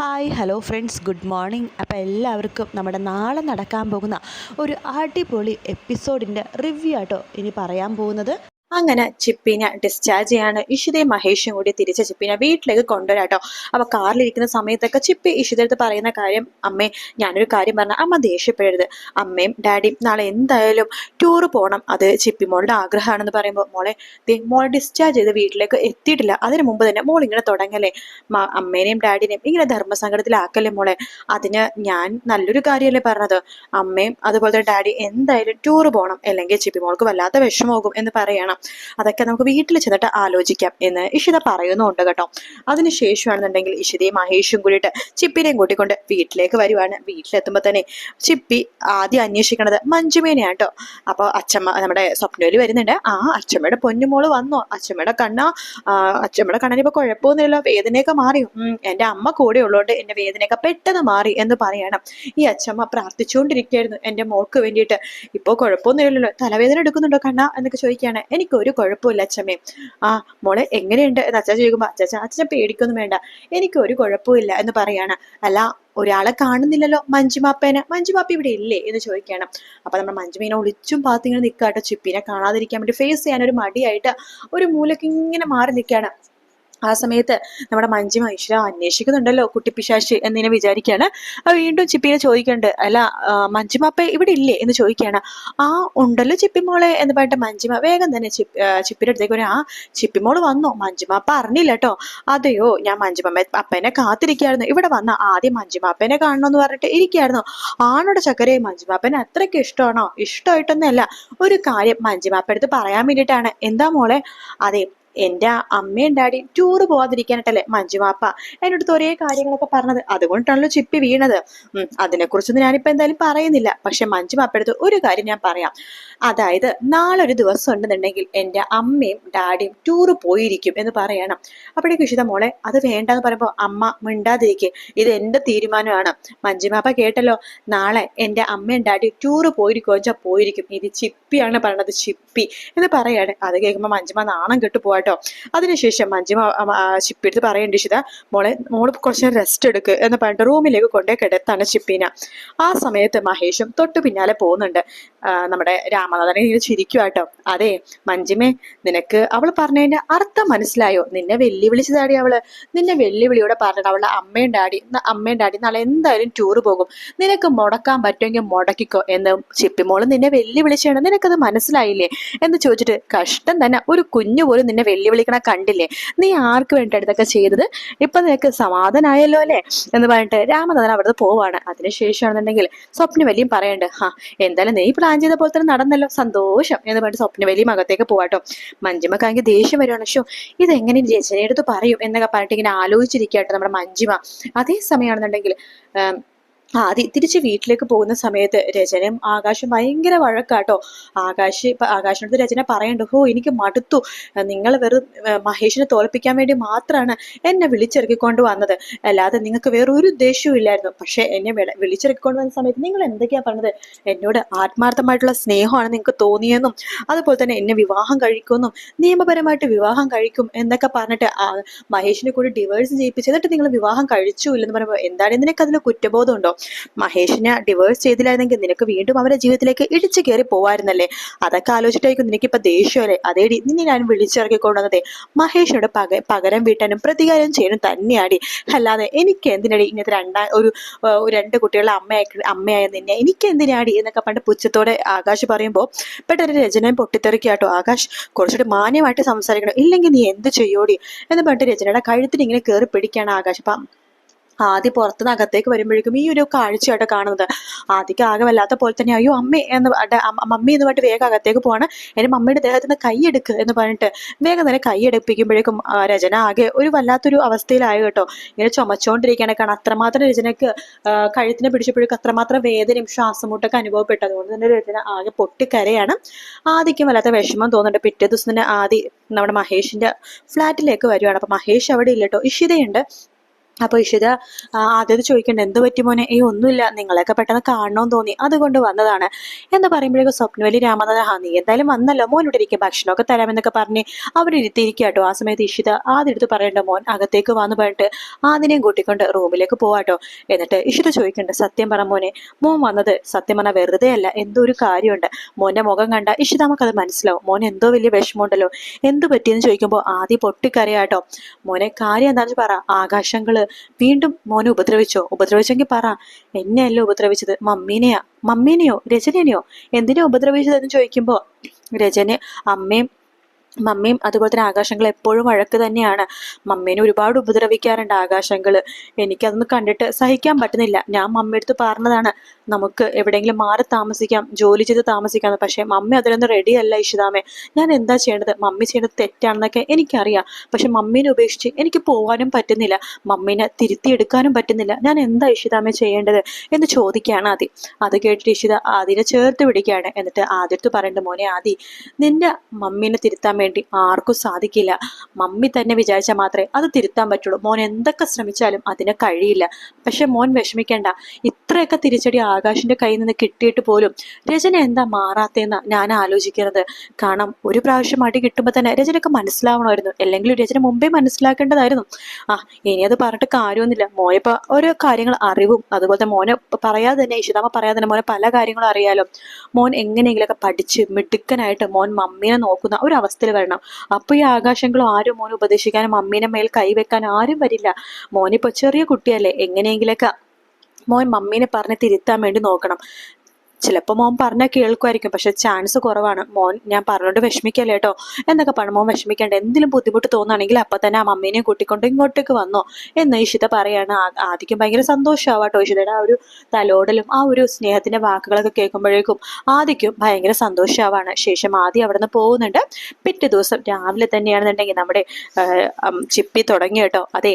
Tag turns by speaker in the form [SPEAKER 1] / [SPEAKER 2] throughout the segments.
[SPEAKER 1] Hi hello friends, good morning. അപ്പോൾ എല്ലാവർക്കും നമ്മുടെ നാളെ നടക്കാൻ പോകുന്ന ഒരു അടിപൊളി എപ്പിസോഡിൻ്റെ റിവ്യൂ ആട്ടോ ഇനി പറയാൻ പോകുന്നത്.
[SPEAKER 2] അങ്ങനെ ചിപ്പിനെ ഡിസ്ചാർജ് ചെയ്യാണ് ഇഷിതയും മഹേഷും കൂടി തിരിച്ച് ചിപ്പിനെ വീട്ടിലേക്ക് കൊണ്ടുവരാട്ടോ. അപ്പൊ കാറിലിരിക്കുന്ന സമയത്തൊക്കെ ചിപ്പി ഇഷിതടുത്ത് പറയുന്ന കാര്യം, അമ്മേ ഞാനൊരു കാര്യം പറഞ്ഞ അമ്മ ദേഷ്യപ്പെടരുത്, അമ്മയും ഡാഡിയും നാളെ എന്തായാലും ടൂർ പോകണം, അത് ചിപ്പി മോളുടെ ആഗ്രഹമാണെന്ന് പറയുമ്പോൾ, മോളെ മോളെ ഡിസ്ചാർജ് ചെയ്ത് വീട്ടിലേക്ക് എത്തിയിട്ടില്ല, അതിനു മുമ്പ് തന്നെ മോൾ ഇങ്ങനെ തുടങ്ങല്ലേ, അമ്മേനെയും ഡാഡിനെയും ഇങ്ങനെ ധർമ്മസങ്കടത്തിലാക്കല്ലേ മോളെ, അതിന് ഞാൻ നല്ലൊരു കാര്യമല്ലേ പറഞ്ഞത്, അമ്മയും അതുപോലെ ഡാഡി എന്തായാലും ടൂർ പോകണം, അല്ലെങ്കിൽ ചിപ്പി മോൾക്ക് വല്ലാത്ത വിഷമമാകും എന്ന് പറയണം, അതൊക്കെ നമുക്ക് വീട്ടിൽ ചെന്നിട്ട് ആലോചിക്കാം എന്ന് ഇഷിത പറയുന്നുണ്ട് കേട്ടോ. അതിനുശേഷമാണെന്നുണ്ടെങ്കിൽ ഇഷിതയും മഹേഷും കൂടിയിട്ട് ചിപ്പിനെയും കൂട്ടിക്കൊണ്ട് വീട്ടിലേക്ക് വരുവാണ്. വീട്ടിലെത്തുമ്പോൾ തന്നെ ചിപ്പി ആദ്യം അന്വേഷിക്കണത് മഞ്ജുമേനെയാണ് കേട്ടോ. അപ്പോൾ അച്ഛമ്മ നമ്മുടെ സ്വപ്നയിൽ വരുന്നുണ്ട്. അച്ഛമ്മയുടെ പൊന്നുമോള് വന്നോ, അച്ഛമ്മയുടെ കണ്ണിനിപ്പോ കുഴപ്പമൊന്നുമില്ല, വേദനയൊക്കെ മാറി, എൻ്റെ അമ്മ കൂടെ ഉള്ളതുകൊണ്ട് എൻ്റെ വേദനയൊക്കെ പെട്ടെന്ന് മാറി എന്ന് പറയണം. ഈ അച്ഛമ്മ പ്രാർത്ഥിച്ചുകൊണ്ടിരിക്കുകയായിരുന്നു എൻ്റെ മോൾക്ക് വേണ്ടിയിട്ട്. ഇപ്പോൾ കുഴപ്പമൊന്നുമില്ലല്ലോ, തലവേദന എടുക്കുന്നുണ്ടോ കണ്ണ എന്നൊക്കെ ചോദിക്കുകയാണ്. എനിക്കൊരു കുഴപ്പമില്ല അച്ഛമ്മേ. മോളെ എങ്ങനെയുണ്ട് എന്ന് അച്ഛൻ ചോദിക്കുമ്പോൾ, അച്ഛൻ പേടിക്കൊന്നും വേണ്ട, എനിക്കൊരു കുഴപ്പമില്ല എന്ന് പറയാണ്. അല്ല, ഒരാളെ കാണുന്നില്ലല്ലോ, മഞ്ജുമാപ്പ ഇവിടെ ഇല്ലേ എന്ന് ചോദിക്കണം. അപ്പൊ നമ്മുടെ മഞ്ജുമീനെ ഒളിച്ചും പാത്തിങ്ങനെ നിൽക്കാട്ടോ. ചിപ്പിനെ കാണാതിരിക്കാൻ വേണ്ടി ഫേസ് ചെയ്യാൻ ഒരു മടിയായിട്ട് ഒരു മൂലക്ക് ഇങ്ങനെ മാറി നിൽക്കുകയാണ്. ആ സമയത്ത് നമ്മുടെ മഞ്ജിമ ഈശ്വര അന്വേഷിക്കുന്നുണ്ടല്ലോ കുട്ടിപ്പിശാശി എന്നിങ്ങനെ വിചാരിക്കുകയാണ്. വീണ്ടും ചിപ്പിനെ ചോദിക്കുന്നുണ്ട്, അല്ല മഞ്ജിമാപ്പ ഇവിടെ ഇല്ലേ എന്ന് ചോദിക്കുകയാണ്. ഉണ്ടല്ലോ ചിപ്പിമോളെ എന്ന് പറഞ്ഞിട്ട് മഞ്ജിമ വേഗം തന്നെ ചിപ്പിന്റെ അടുത്തേക്ക് വരും. ചിപ്പിമോള് വന്നോ, മഞ്ജിമാപ്പ അറിഞ്ഞില്ല കേട്ടോ. അതെയോ, ഞാൻ മഞ്ജിമാപ്പ അപ്പനെ കാത്തിരിക്കുകയായിരുന്നു, ഇവിടെ വന്ന ആദ്യം മഞ്ജിമാപ്പനെ കാണണമെന്ന് പറഞ്ഞിട്ട് ഇരിക്കുകയായിരുന്നു. ആണോടെ ചക്കരെ, മഞ്ജിമാപ്പനെ അത്രയ്ക്ക് ഇഷ്ടമാണോ? ഇഷ്ടമായിട്ടൊന്നുമല്ല, ഒരു കാര്യം മഞ്ജിമാപ്പ അടുത്ത് പറയാൻ വേണ്ടിയിട്ടാണ്. എന്താ മോളെ? അതെ, എൻ്റെ അമ്മയും ഡാഡിയും ടൂറ് പോവാതിരിക്കാനായിട്ടല്ലേ മഞ്ജുമാപ്പ എന്നോടത്ത് ഒരേ കാര്യങ്ങളൊക്കെ പറഞ്ഞത്, അതുകൊണ്ടാണല്ലോ ചിപ്പി വീണത്. അതിനെക്കുറിച്ചൊന്നും ഞാനിപ്പോ എന്തായാലും പറയുന്നില്ല, പക്ഷെ മഞ്ജുമാപ്പടുത്ത് ഒരു കാര്യം ഞാൻ പറയാം. അതായത് നാളെ ഒരു ദിവസം ഉണ്ടെന്നുണ്ടെങ്കിൽ എൻ്റെ അമ്മയും ഡാഡിയും ടൂറ് പോയിരിക്കും എന്ന് പറയണം. അപ്പോഴേക്കും ഇഷിത മോളെ അത് വേണ്ടെന്ന് പറയുമ്പോൾ, അമ്മ മിണ്ടാതിരിക്കെ, ഇത് എൻ്റെ തീരുമാനമാണ്. മഞ്ജുമാപ്പ കേട്ടല്ലോ, നാളെ എൻ്റെ അമ്മയും ഡാഡിയും ടൂറ് പോയിരിക്കും. ഇത് ചിപ്പിയാണ് പറയണത്, ചിപ്പി എന്ന് പറയാണ്. അത് കേൾക്കുമ്പോൾ മഞ്ജുമ നാണം കെട്ടു പോവാ കേട്ടോ. അതിനുശേഷം മഞ്ജിമ ചിപ്പിയെടുത്ത് പറയേണ്ടി ഇഷിത, മോള് കുറച്ച് റെസ്റ്റ് എടുക്ക് എന്ന് പറഞ്ഞിട്ട് റൂമിലേക്ക് കൊണ്ടേ കിടത്താണ് ചിപ്പീന. ആ സമയത്ത് മഹേഷും തൊട്ടു പിന്നാലെ പോകുന്നുണ്ട്. നമ്മുടെ രാമനാഥനെ ഇങ്ങനെ ചിരിക്കുവാട്ടോ. അതെ മഞ്ജിമേ, നിനക്ക് അവൾ പറഞ്ഞതിന്റെ അർത്ഥം മനസ്സിലായോ? നിന്നെ വെല്ലുവിളിച്ചതാടി അവള്. നിന്നെ വെല്ലുവിളിയോടെ പറഞ്ഞിട്ട് അവളുടെ അമ്മയും ഡാഡി നാളെ എന്തായാലും ടൂറ് പോകും, നിനക്ക് മുടക്കാൻ പറ്റുമെങ്കിൽ മുടക്കിക്കോ എന്ന് ചിപ്പിമോള് നിന്നെ വെല്ലുവിളിച്ചാണ്, നിനക്കത് മനസ്സിലായില്ലേ എന്ന് ചോദിച്ചിട്ട്, കഷ്ടം തന്നെ, ഒരു കുഞ്ഞു പോലും നിന്നെ വെല്ലുവിളിക്കണ കണ്ടില്ലേ, നീ ആർക്ക് വേണ്ടിയിട്ട് ഇതൊക്കെ ചെയ്തത്, ഇപ്പൊ നിനക്ക് സമാധാനായല്ലോ അല്ലേ എന്ന് പറഞ്ഞിട്ട് രാമനാഥൻ അവിടുന്ന് പോവാണ്. അതിനുശേഷമാണെന്നുണ്ടെങ്കിൽ സ്വപ്നവല്ലിയും പറയണ്ട്, എന്തായാലും നീ പ്ലാൻ ചെയ്ത പോലെ തന്നെ നടന്നല്ലോ, സന്തോഷം എന്ന് പറഞ്ഞിട്ട് സ്വപ്നവല്ലിയും അകത്തേക്ക് പോവാട്ടോ. മഞ്ജിമക്കാണെങ്കിൽ ദേഷ്യം വരുവാണ്. ഇതെങ്ങനെ രചനയെടുത്ത് പറയും എന്നൊക്കെ പറഞ്ഞിട്ട് ഇങ്ങനെ ആലോചിച്ചിരിക്കട്ടോ നമ്മുടെ മഞ്ജിമ. അതേ സമയമാണെന്നുണ്ടെങ്കിൽ തിരിച്ച് വീട്ടിലേക്ക് പോകുന്ന സമയത്ത് രചനയും ആകാശും ഭയങ്കര വഴക്കാട്ടോ. ആകാശിനടുത്ത് രചന പറയണ്ട്, എനിക്ക് മടുത്തു, നിങ്ങൾ വെറും മഹേഷിനെ തോൽപ്പിക്കാൻ വേണ്ടി മാത്രമാണ് എന്നെ വിളിച്ചിറക്കിക്കൊണ്ട് വന്നത്, അല്ലാതെ നിങ്ങൾക്ക് വേറൊരു ഉദ്ദേശവും ഇല്ലായിരുന്നു. പക്ഷെ എന്നെ വിളിച്ചിറക്കിക്കൊണ്ട് വന്ന സമയത്ത് നിങ്ങൾ എന്തൊക്കെയാ പറഞ്ഞത്, എന്നോട് ആത്മാർത്ഥമായിട്ടുള്ള സ്നേഹമാണ് നിങ്ങൾക്ക് തോന്നിയെന്നും അതുപോലെ തന്നെ എന്നെ വിവാഹം കഴിക്കുമെന്നും നിയമപരമായിട്ട് വിവാഹം കഴിക്കും എന്നൊക്കെ പറഞ്ഞിട്ട് മഹേഷിനെ കൂടി ഡിവേഴ്സ് ചെയ്യിപ്പിച്ച് എന്നിട്ട് നിങ്ങൾ വിവാഹം കഴിച്ചു ഇല്ലെന്ന് പറയുമ്പോൾ, എന്താണ് നിനക്ക് അതിൽ കുറ്റബോധം ഉണ്ടോ? മഹേഷിനെ ഡിവേഴ്സ് ചെയ്തില്ലായിരുന്നെങ്കിൽ നിനക്ക് വീണ്ടും അവരുടെ ജീവിതത്തിലേക്ക് ഇടിച്ചു കയറി പോവായിരുന്നല്ലേ, അതൊക്കെ ആലോചിച്ചിട്ടായിരിക്കും നിനക്കിപ്പോ ദേഷ്യമല്ലേ, അതേടി നിന്നെ ഞാൻ വിളിച്ചിറക്കിക്കൊണ്ടുവന്നതേ മഹേഷിനോട് പകരം വീട്ടാനും പ്രതികാരം ചെയ്യാനും തന്നെയാടി, അല്ലാതെ എനിക്ക് എന്തിനടി ഇങ്ങനത്തെ രണ്ട് കുട്ടികളുടെ അമ്മയായ നിന്നെ എനിക്ക് എന്തിനാടി എന്നൊക്കെ പണ്ട് പുച്ഛത്തോടെ ആകാശ് പറയുമ്പോൾ പെട്ടെന്ന് രചനയും പൊട്ടിത്തെറിക്കാട്ടോ. ആകാശ് കുറച്ചുകൂടി മാന്യമായിട്ട് സംസാരിക്കണം, ഇല്ലെങ്കിൽ നീ എന്ത് ചെയ്യോടി എന്ന് പറഞ്ഞിട്ട് രചനയുടെ കഴുത്തിന് ഇങ്ങനെ കയറി പിടിക്കുകയാണ് ആകാശ്. ആദ്യം പുറത്തുനിന്ന് അകത്തേക്ക് വരുമ്പോഴേക്കും ഈ ഒരു കാഴ്ചയായിട്ട് കാണുന്നത് ആദ്യക്ക് ആകെ വല്ലാത്ത പോലെ തന്നെ, അയ്യോ അമ്മേ എന്ന് മമ്മി എന്ന് പറഞ്ഞിട്ട് വേഗം അകത്തേക്ക് പോവാണ്. എൻ്റെ മമ്മിയുടെ ദേഹത്ത് നിന്ന് കൈയെടുക്ക് എന്ന് പറഞ്ഞിട്ട് വേഗം തന്നെ കൈയെടുപ്പിക്കുമ്പോഴേക്കും രചന ആകെ ഒരു വല്ലാത്തൊരു അവസ്ഥയിലായി കേട്ടോ. ഇങ്ങനെ ചുമച്ചോണ്ടിരിക്കുകയാണ്. കാരണം അത്രമാത്രം രചനക്ക് കഴുത്തിനെ പിടിച്ചപ്പോഴേക്കും അത്രമാത്രം വേദനയും ശ്വാസമുട്ടൊക്കെ അനുഭവപ്പെട്ടു. അതുകൊണ്ട് തന്നെ രചന ആകെ പൊട്ടിക്കരയാണ്. ആദ്യക്കും വല്ലാത്ത വിഷമം തോന്നുന്നുണ്ട്. പിറ്റേ ദിവസം തന്നെ നമ്മുടെ മഹേഷിന്റെ ഫ്ലാറ്റിലേക്ക് വരുവാണ്. അപ്പൊ മഹേഷ് അവിടെ ഇല്ല കേട്ടോ, ഇഷിതയുണ്ട്. അപ്പോൾ ഇഷിത ആദ്യം ചോദിക്കണ്ട എന്ത് പറ്റി മോനെ? ഒന്നുമില്ല, നിങ്ങളെയൊക്കെ പെട്ടെന്ന് കാണണമെന്ന് തോന്നി, അതുകൊണ്ട് വന്നതാണ് എന്ന് പറയുമ്പോഴേക്കും സ്വപ്നവലി രാമനാഥൻ നീ എന്തായാലും വന്നല്ലോ, മോൻ ഇവിടെ ഇരിക്കുക, ഭക്ഷണമൊക്കെ തരാമെന്നൊക്കെ പറഞ്ഞ് അവരിരുത്തിയിരിക്കുക കേട്ടോ. ആ സമയത്ത് ഇഷിത ആദ്യം എടുത്ത് പറയണ്ട മോൻ അകത്തേക്ക് വന്നു പറഞ്ഞിട്ട് ആദിനെയും കൂട്ടിക്കൊണ്ട് റൂമിലേക്ക് പോവാട്ടോ. എന്നിട്ട് ഇഷിത ചോദിക്കണ്ട സത്യം പറ മോനെ, മോൻ വന്നത് സത്യം പറഞ്ഞാൽ വെറുതെ അല്ല, എന്തോ ഒരു കാര്യമുണ്ട്. മോന്റെ മുഖം കണ്ട ഇഷിതാമക്ക് അത് മനസ്സിലാവും, മോൻ എന്തോ വലിയ വിഷമമുണ്ടല്ലോ, എന്ത് പറ്റിയെന്ന് ചോദിക്കുമ്പോൾ ആദ്യം പൊട്ടിക്കരയാട്ടോ. മോനെ കാര്യം എന്താണെന്ന് പറ, ആകാശങ്ങള് വീണ്ടും മോനെ ഉപദ്രവിച്ചെങ്കിൽ പറ. എന്നെയല്ലോ ഉപദ്രവിച്ചത്, മമ്മീനെയോ രചനയോ എന്തിനാ ഉപദ്രവിച്ചതെന്ന് ചോദിക്കുമ്പോ രചന മമ്മിയും അതുപോലെ തന്നെ ആകാശങ്ങൾ എപ്പോഴും വഴക്ക് തന്നെയാണ്. മമ്മീനെ ഒരുപാട് ഉപദ്രവിക്കാറുണ്ട് ആകാശങ്ങള്. എനിക്കതൊന്നും കണ്ടിട്ട് സഹിക്കാൻ പറ്റുന്നില്ല. ഞാൻ മമ്മിയെടുത്ത് പറഞ്ഞതാണ് നമുക്ക് എവിടെയെങ്കിലും മാറി താമസിക്കാം, ജോലി ചെയ്ത് താമസിക്കാന്ന്. പക്ഷെ മമ്മി അതിലൊന്നും റെഡിയല്ല ഇഷിതാമേ. ഞാൻ എന്താ ചെയ്യേണ്ടത്? മമ്മി ചെയ്യുന്നത് തെറ്റാണെന്നൊക്കെ എനിക്കറിയാം, പക്ഷെ മമ്മീനെ ഉപേക്ഷിച്ച് എനിക്ക് പോകാനും പറ്റുന്നില്ല, മമ്മീനെ തിരുത്തിയെടുക്കാനും പറ്റുന്നില്ല. ഞാൻ എന്താ ഇഷിതാമേ ചെയ്യേണ്ടത് എന്ന് ചോദിക്കുകയാണ് ആദി. അത് കേട്ടിട്ട് ഇഷിത ആദിനെ ചേർത്ത് പിടിക്കുകയാണ്. എന്നിട്ട് ആദ്യടുത്ത് പറയേണ്ട മോനെ ആദി, നിന്റെ മമ്മീനെ തിരുത്താൻ വേണ്ടി ആർക്കും സാധിക്കില്ല. മമ്മി തന്നെ വിചാരിച്ചാൽ മാത്രമേ അത് തിരുത്താൻ പറ്റുള്ളൂ. മോൻ എന്തൊക്കെ ശ്രമിച്ചാലും അതിന് കഴിയില്ല. പക്ഷെ മോൻ വിഷമിക്കേണ്ട, ഇത്രയൊക്കെ തിരിച്ചടി ആകാശിന്റെ കയ്യിൽ നിന്ന് കിട്ടിയിട്ട് പോലും രചന എന്താ മാറാത്തേന്ന ഞാൻ ആലോചിക്കുന്നത്. കാരണം ഒരു പ്രാവശ്യം അടി കിട്ടുമ്പോൾ തന്നെ രചനക്ക് മനസ്സിലാവണമായിരുന്നു, അല്ലെങ്കിൽ രചന മുമ്പേ മനസ്സിലാക്കേണ്ടതായിരുന്നു. ഇനി അത് പറഞ്ഞിട്ട് കാര്യമൊന്നുമില്ല. മോനിപ്പോ ഓരോ കാര്യങ്ങൾ അറിവും അതുപോലെ മോനെ പറയാതെ തന്നെ ഇഷിതാമ്മ പറയാതെ തന്നെ മോനെ പല കാര്യങ്ങളും അറിയാലോ. മോൻ എങ്ങനെയെങ്കിലൊക്കെ പഠിച്ച് മിടുക്കനായിട്ട് മോൻ മമ്മീനെ നോക്കുന്ന ഒരു അവസ്ഥയിൽ വരണം. അപ്പൊ ഈ ആകാശങ്ങളും ആരും മോനെ ഉപദേശിക്കാനും മമ്മീനെ മേൽ കൈവെക്കാൻ ആരും വരില്ല. മോനിപ്പോ ചെറിയ കുട്ടിയല്ലേ, എങ്ങനെയെങ്കിലൊക്കെ മോൻ മമ്മീനെ പറഞ്ഞ് തിരുത്താൻ വേണ്ടി നോക്കണം. ചിലപ്പോൾ മോൻ പറഞ്ഞാൽ കേൾക്കുമായിരിക്കും, പക്ഷെ ചാൻസ് കുറവാണ്. മോൻ ഞാൻ പറഞ്ഞോണ്ട് വിഷമിക്കല്ലേ കേട്ടോ എന്നൊക്കെ പറഞ്ഞു. മോൻ വിഷമിക്കേണ്ട, എന്തെങ്കിലും ബുദ്ധിമുട്ട് തോന്നുകയാണെങ്കിൽ അപ്പൊ തന്നെ ആ മമ്മീനെ കൂട്ടിക്കൊണ്ട് ഇങ്ങോട്ടേക്ക് വന്നോ എന്ന് ഇഷിത പറയാണ്. ആദ്യം ഭയങ്കര സന്തോഷമാവാട്ടോ ഇഷിതയുടെ ആ ഒരു തലോടലും ആ ഒരു സ്നേഹത്തിന്റെ വാക്കുകളൊക്കെ കേൾക്കുമ്പോഴേക്കും ആദ്യം ഭയങ്കര സന്തോഷമാവാണ്. ശേഷം ആദ്യം അവിടെ നിന്ന് പോകുന്നുണ്ട്. പിറ്റേ ദിവസം രാവിലെ തന്നെയാണെന്നുണ്ടെങ്കിൽ നമ്മുടെ ചിപ്പി തുടങ്ങി കേട്ടോ. അതെ,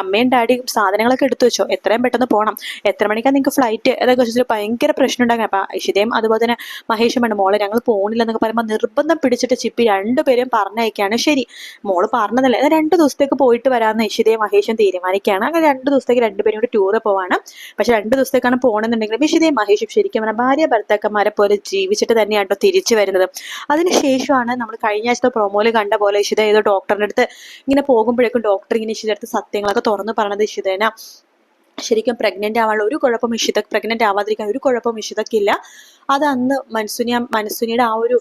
[SPEAKER 2] അമ്മയും ഡാഡിയും സാധനങ്ങളൊക്കെ എടുത്തു വെച്ചോ, എത്രയും പെട്ടെന്ന് പോകണം, എത്ര മണിക്കാണ് നിങ്ങൾക്ക് ഫ്ലൈറ്റ് എന്നൊക്കെ വെച്ചിട്ട് ഭയങ്കര പ്രശ്നം ഉണ്ടാകും. അപ്പൊ ഇഷിതയും അതുപോലെ തന്നെ മഹേഷും വേണ്ട മോളെ ഞങ്ങൾ പോണില്ലെന്നൊക്കെ പറയുമ്പോൾ നിർബന്ധം പിടിച്ചിട്ട് ചിപ്പി രണ്ടുപേരും പറഞ്ഞയക്കാണ്. ശരി മോള് പറഞ്ഞതല്ലേ, 2 ദിവസത്തേക്ക് പോയിട്ട് വരാമെന്ന് ഇഷിതയും മഹേഷും തീരുമാനിക്കുകയാണ്. അങ്ങനെ 2 ദിവസത്തേക്ക് രണ്ടുപേരും കൂടി ടൂറ് പോവാണ്. പക്ഷെ 2 ദിവസത്തേക്കാണ് പോകണമെന്നുണ്ടെങ്കിലും ഇഷിതയും മഹേഷും ശരിക്കും പറഞ്ഞാൽ ഭാര്യ ഭർത്താക്കന്മാരെ പോലെ ജീവിച്ചിട്ട് തന്നെയാട്ടോ തിരിച്ചു വരുന്നത്. അതിനുശേഷമാണ് നമ്മൾ കഴിഞ്ഞ ആഴ്ചത്തെ പ്രൊമോയിൽ കണ്ട പോലെ ഇഷിത ഏതോ ഡോക്ടറിന്റെ അടുത്ത് ഇങ്ങനെ പോകുമ്പോഴേക്കും ഡോക്ടർ ഇങ്ങനെ ഇഷിത അടുത്ത് സത്യങ്ങളൊക്കെ തുറന്നു പറഞ്ഞത് ഇഷിതേന ശരിക്കും പ്രഗ്നന്റ് ആവാനുള്ള ഒരു കുഴപ്പം പ്രഗ്നന്റ് ആവാതിരിക്കാൻ ഒരു കുഴപ്പം ഇഷിതക്കില്ല. അത് അന്ന് മനസ്സുനിയുടെ ആ ഒരു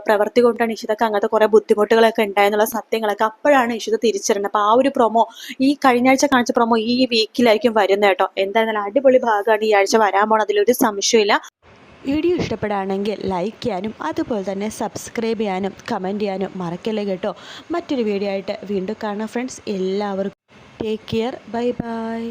[SPEAKER 2] പ്രവൃത്തി കൊണ്ടാണ് ഇഷിതക്ക് അങ്ങനത്തെ കുറെ ബുദ്ധിമുട്ടുകളൊക്കെ ഉണ്ടായെന്നുള്ള സത്യങ്ങളൊക്കെ അപ്പോഴാണ് ഇഷിത തിരിച്ചറിഞ്ഞത്. അപ്പൊ ആ ഒരു പ്രൊമോ ഈ കഴിഞ്ഞ ആഴ്ച കാണിച്ച പ്രൊമോ ഈ വീക്കിലായിരിക്കും വരുന്നത് കേട്ടോ. എന്തായിരുന്നാലും അടിപൊളി ഭാഗമാണ് ഈ ആഴ്ച വരാൻ പോണത്, അതിലൊരു സംശയമില്ല.
[SPEAKER 1] വീഡിയോ ഇഷ്ടപ്പെടുകയാണെങ്കിൽ ലൈക്ക് ചെയ്യാനും അതുപോലെ തന്നെ സബ്സ്ക്രൈബ് ചെയ്യാനും കമൻറ്റ് ചെയ്യാനും മറക്കല്ലേ കേട്ടോ. മറ്റൊരു വീഡിയോ ആയിട്ട് വീണ്ടും കാണാം ഫ്രണ്ട്സ്. എല്ലാവർക്കും ടേക്ക് കെയർ, ബൈ ബൈ.